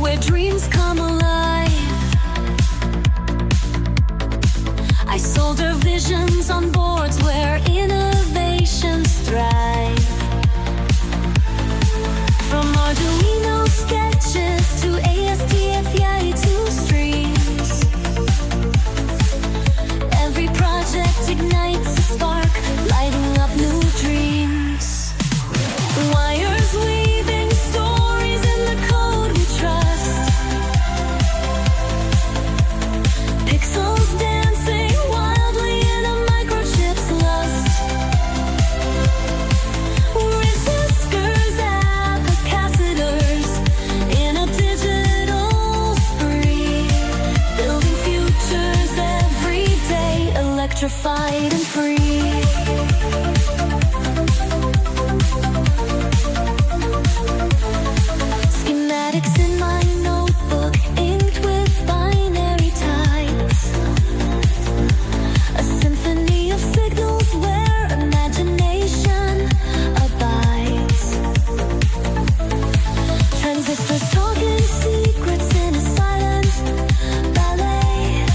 where dreams come alive. I solder visions on boards where innovations thrive. From Arduino sketches to ESP32 streams, every project ignites a spark, lighting up new dreams. Wires weaving stories in the code we trust, pixels dancing wildly in a microchip's lust. Resistors and capacitors in a digital spree, building futures every day, electrified and free. Schematics in my notebook, inked with binary types. A symphony of signals where imagination abides. Transistors talking secrets in a silent ballet.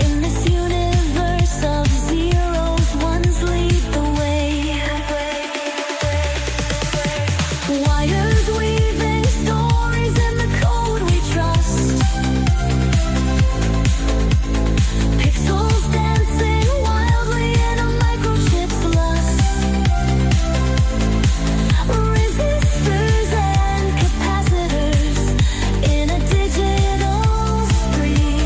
In this universe of zeros, ones lead the way. Wires weaving stories in the code we trust, pixels dancing wildly in a microchip's lust. Resistors and capacitors in a digital spree,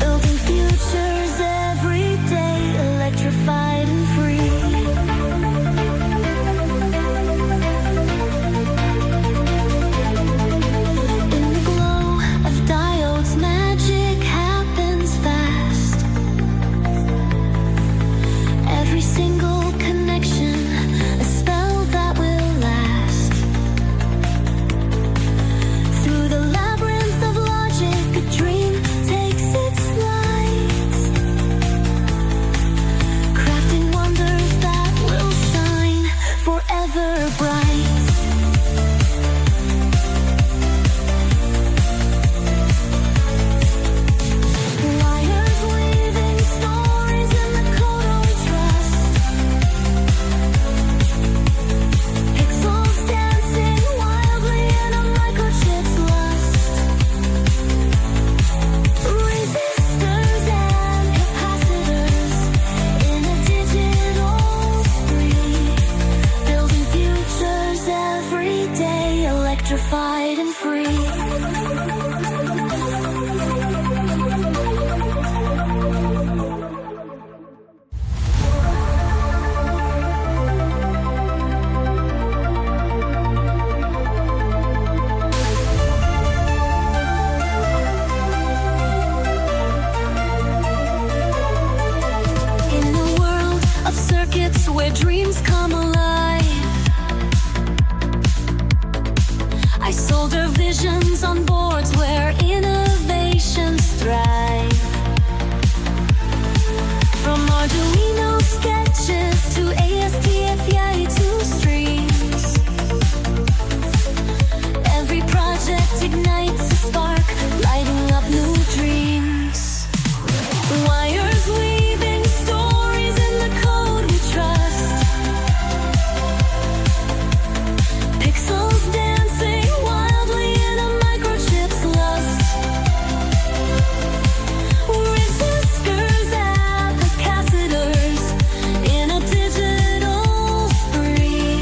building futures every day, electrified and free. In the glow of diodes, magic happens fast. Every single connection, a spell that will last. Through the labyrinth of logic, a dream takes its flight, crafting wonders that will shine forever bright. Wires weaving stories in the code we trust, pixels dancing wildly in a microchip's lust. Resistors and capacitors in a digital spree, building futures every day, electrified and free. In a world of circuits where dreams come alive, I solder visions on boards where innovations thrive. From Arduino sketches to ESP32 streams, every project ignites a spark, lighting up new dreams. Wires weaving stories in the code we trust, pixels dancing wildly in a microchip's lust. Resistors and capacitors in a digital spree,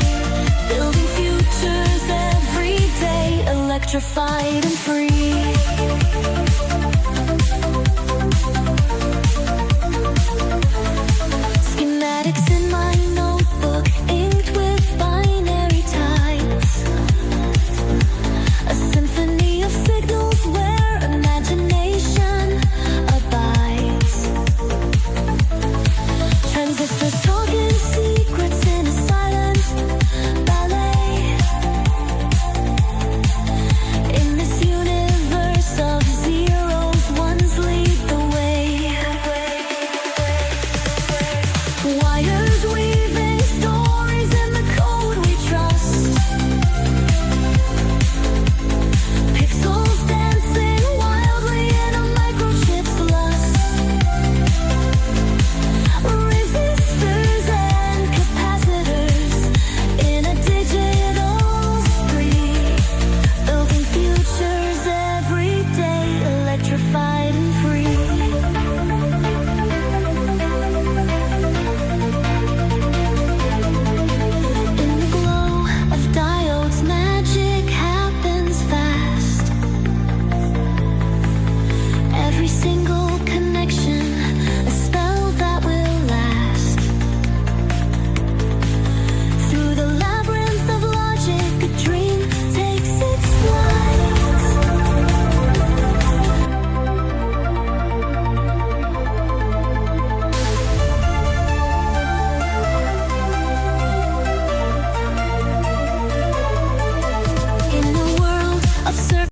building futures every day, electrified and